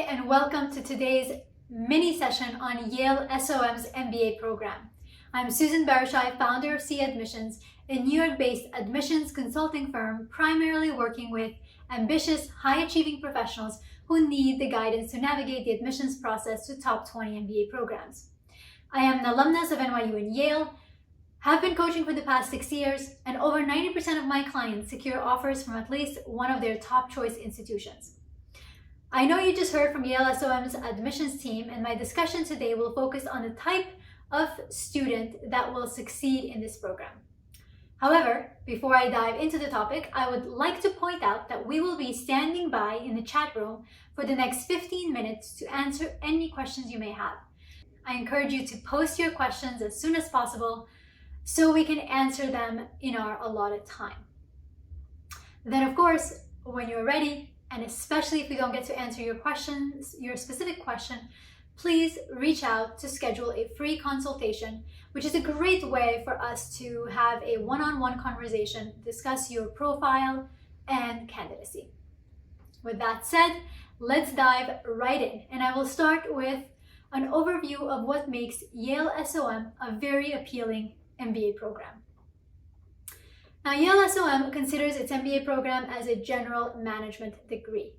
and welcome to today's mini session on Yale SOM's MBA program. I'm Susan Berishaj, founder of C Admissions, a New York-based admissions consulting firm primarily working with ambitious, high-achieving professionals who need the guidance to navigate the admissions process to top 20 MBA programs. I am an alumnus of NYU and Yale, have been coaching for the past 6 years, and over 90% of my clients secure offers from at least one of their top choice institutions. I know you just heard from Yale SOM's admissions team, and my discussion today will focus on the type of student that will succeed in this program. However, before I dive into the topic, I would like to point out that we will be standing by in the chat room for the next 15 minutes to answer any questions you may have. I encourage you to post your questions as soon as possible so we can answer them in our allotted time. Then, of course, when you're ready, and especially if we don't get to answer your questions, your specific question, please reach out to schedule a free consultation, which is a great way for us to have a one-on-one conversation, discuss your profile and candidacy. With that said, let's dive right in. And I will start with an overview of what makes Yale SOM a very appealing MBA program. Now, Yale SOM considers its MBA program as a general management degree.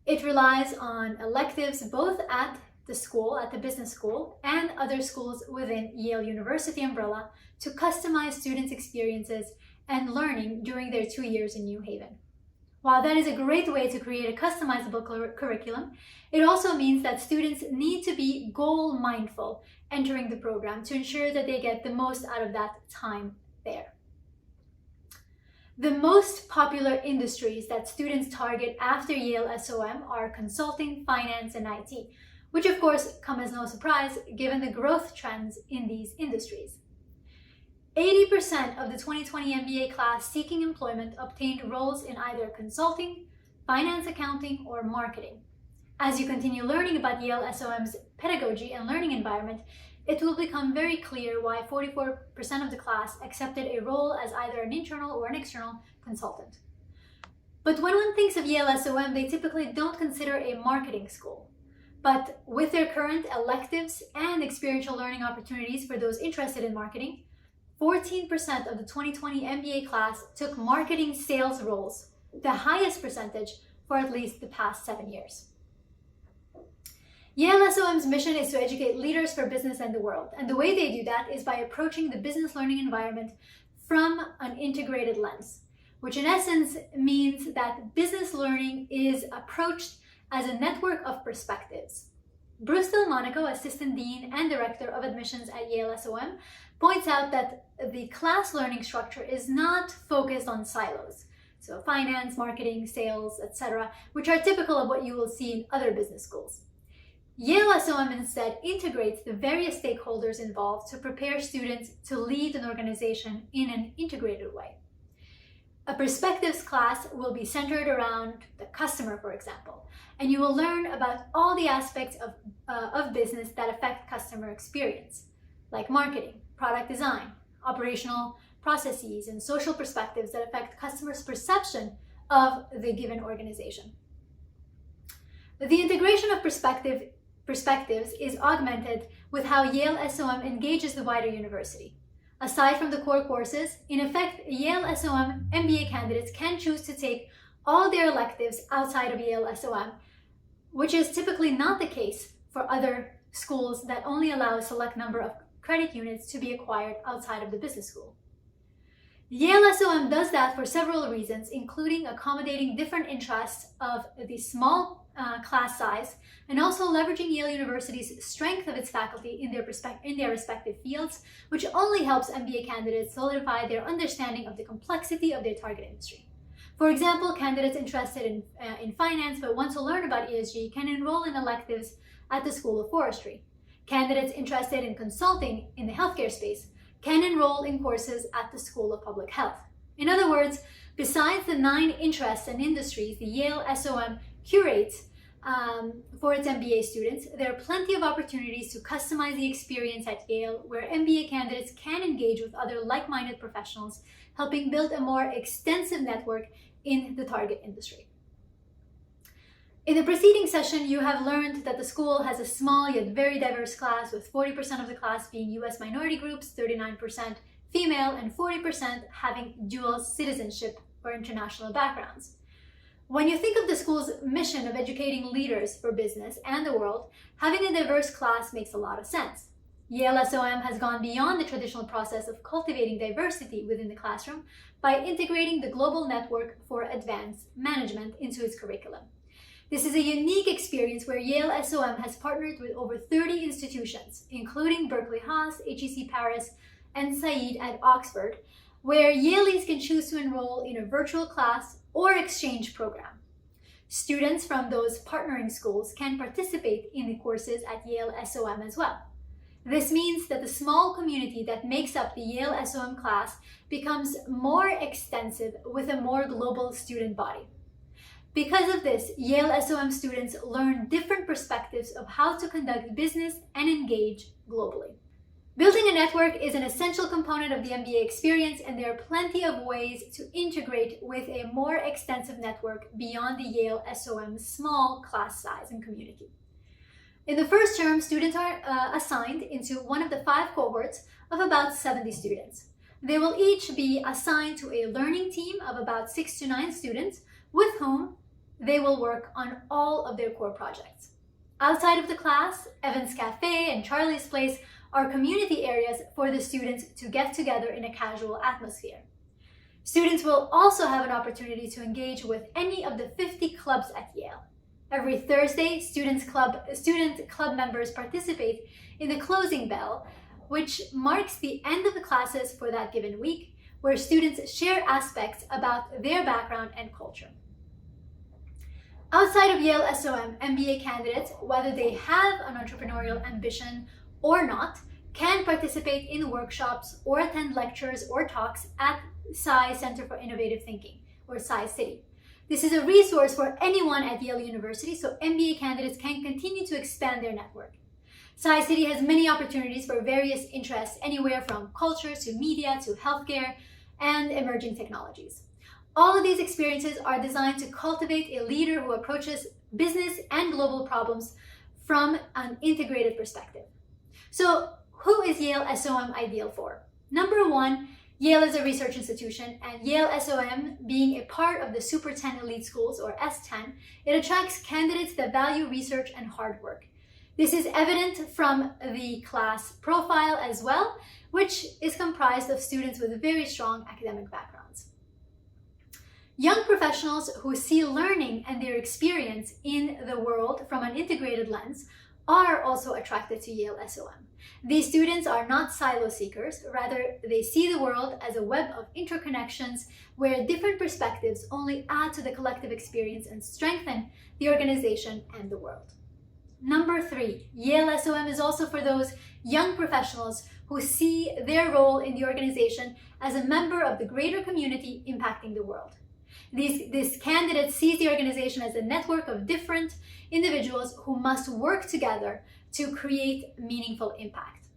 It relies on electives both at the school, at the business school, and other schools within Yale University umbrella to customize students' experiences and learning during their 2 years in New Haven. While that is a great way to create a customizable curriculum, it also means that students need to be goal-mindful entering the program to ensure that they get the most out of that time there. The most popular industries that students target after Yale SOM are consulting, finance, and IT, which of course come as no surprise given the growth trends in these industries. 80% of the 2020 MBA class seeking employment obtained roles in either consulting, finance, accounting, or marketing. As you continue learning about Yale SOM's pedagogy and learning environment, it will become very clear why 44% of the class accepted a role as either an internal or an external consultant. But when one thinks of Yale SOM, they typically don't consider a marketing school. But with their current electives and experiential learning opportunities for those interested in marketing, 14% of the 2020 MBA class took marketing sales roles, the highest percentage for at least the past 7 years. Yale SOM's mission is to educate leaders for business and the world, and the way they do that is by approaching the business learning environment from an integrated lens, which in essence means that business learning is approached as a network of perspectives. Bruce Delmonico, Assistant Dean and Director of Admissions at Yale SOM, points out that the class learning structure is not focused on silos, so finance, marketing, sales, etc., which are typical of what you will see in other business schools. Yale SOM instead integrates the various stakeholders involved to prepare students to lead an organization in an integrated way. A perspectives class will be centered around the customer, for example, and you will learn about all the aspects of business that affect customer experience, like marketing, product design, operational processes, and social perspectives that affect customers' perception of the given organization. The integration of perspectives is augmented with how Yale SOM engages the wider university. Aside from the core courses, in effect, Yale SOM MBA candidates can choose to take all their electives outside of Yale SOM, which is typically not the case for other schools that only allow a select number of credit units to be acquired outside of the business school. Yale SOM does that for several reasons, including accommodating different interests of the small class size, and also leveraging Yale University's strength of its faculty in their respective fields, which only helps MBA candidates solidify their understanding of the complexity of their target industry. For example, candidates interested in finance but want to learn about ESG can enroll in electives at the School of Forestry. Candidates interested in consulting in the healthcare space can enroll in courses at the School of Public Health. In other words, besides the 9 interests and industries the Yale SOM curates for its MBA students, there are plenty of opportunities to customize the experience at Yale, where MBA candidates can engage with other like-minded professionals, helping build a more extensive network in the target industry. In the preceding session, you have learned that the school has a small yet very diverse class, with 40% of the class being US minority groups, 39% female, and 40% having dual citizenship or international backgrounds. When you think of the school's mission of educating leaders for business and the world, having a diverse class makes a lot of sense. Yale SOM has gone beyond the traditional process of cultivating diversity within the classroom by integrating the Global Network for Advanced Management into its curriculum. This is a unique experience where Yale SOM has partnered with over 30 institutions, including Berkeley Haas, HEC Paris, and Said at Oxford, where Yalees can choose to enroll in a virtual class or exchange program. Students from those partnering schools can participate in the courses at Yale SOM as well. This means that the small community that makes up the Yale SOM class becomes more extensive with a more global student body. Because of this, Yale SOM students learn different perspectives of how to conduct business and engage globally. Building a network is an essential component of the MBA experience, and there are plenty of ways to integrate with a more extensive network beyond the Yale SOM small class size and community. In the first term, students are assigned into one of the 5 cohorts of about 70 students. They will each be assigned to a learning team of about 6 to 9 students with whom they will work on all of their core projects. Outside of the class, Evans Cafe and Charlie's Place are community areas for the students to get together in a casual atmosphere. Students will also have an opportunity to engage with any of the 50 clubs at Yale. Every Thursday, student club members participate in the closing bell, which marks the end of the classes for that given week, where students share aspects about their background and culture. Outside of Yale SOM, MBA candidates, whether they have an entrepreneurial ambition or not, can participate in workshops or attend lectures or talks at SCI Center for Innovative Thinking, or SCI City. This is a resource for anyone at Yale University, so MBA candidates can continue to expand their network. SCI City has many opportunities for various interests, anywhere from culture to media to healthcare and emerging technologies. All of these experiences are designed to cultivate a leader who approaches business and global problems from an integrated perspective. So, who is Yale SOM ideal for? Number 1, Yale is a research institution, and Yale SOM, being a part of the Super 10 Elite Schools, or S10, it attracts candidates that value research and hard work. This is evident from the class profile as well, which is comprised of students with very strong academic backgrounds. Young professionals who see learning and their experience in the world from an integrated lens are also attracted to Yale SOM. These students are not silo seekers, rather they see the world as a web of interconnections where different perspectives only add to the collective experience and strengthen the organization and the world. Number 3, Yale SOM is also for those young professionals who see their role in the organization as a member of the greater community impacting the world. This candidate sees the organization as a network of different individuals who must work together to create meaningful impact.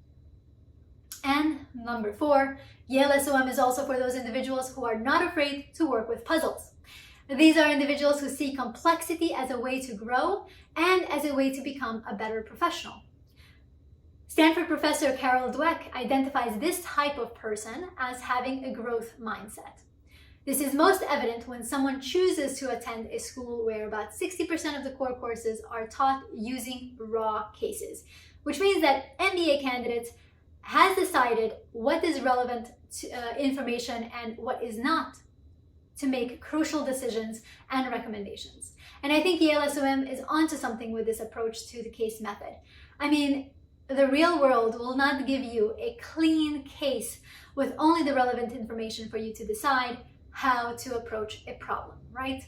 And number 4, Yale SOM is also for those individuals who are not afraid to work with puzzles. These are individuals who see complexity as a way to grow and as a way to become a better professional. Stanford professor Carol Dweck identifies this type of person as having a growth mindset. This is most evident when someone chooses to attend a school where about 60% of the core courses are taught using raw cases, which means that MBA candidates has decided what is relevant information and what is not to make crucial decisions and recommendations. And I think Yale SOM is onto something with this approach to the case method. I mean, the real world will not give you a clean case with only the relevant information for you to decide how to approach a problem, right?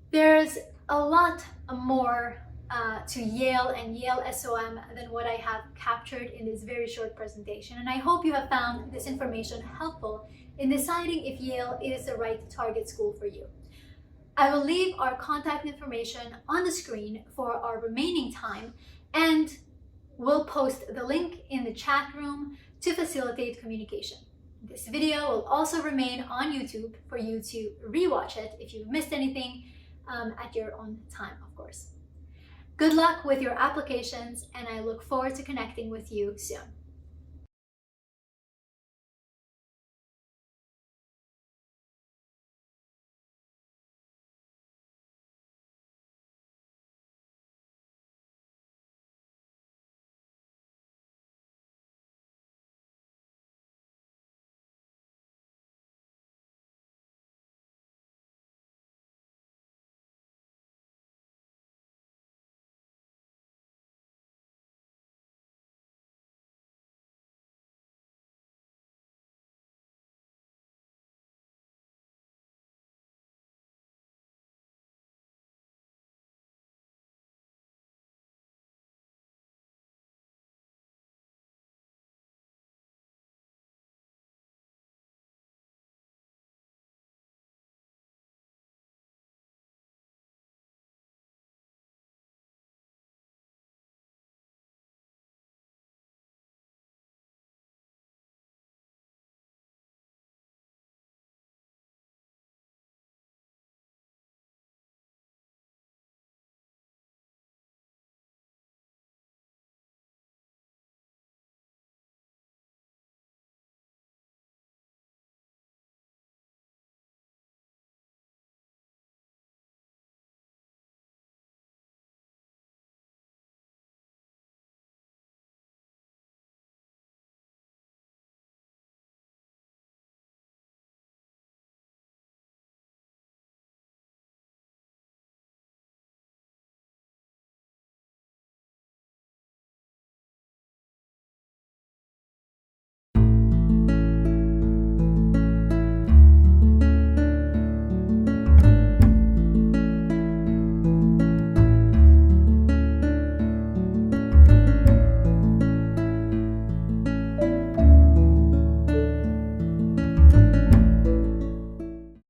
There's a lot more to Yale and Yale SOM than what I have captured in this very short presentation, and I hope you have found this information helpful in deciding if Yale is the right target school for you. I will leave our contact information on the screen for our remaining time, and we'll post the link in the chat room to facilitate communication. This video will also remain on YouTube for you to rewatch it if you've missed anything at your own time, of course. Good luck with your applications, and I look forward to connecting with you soon.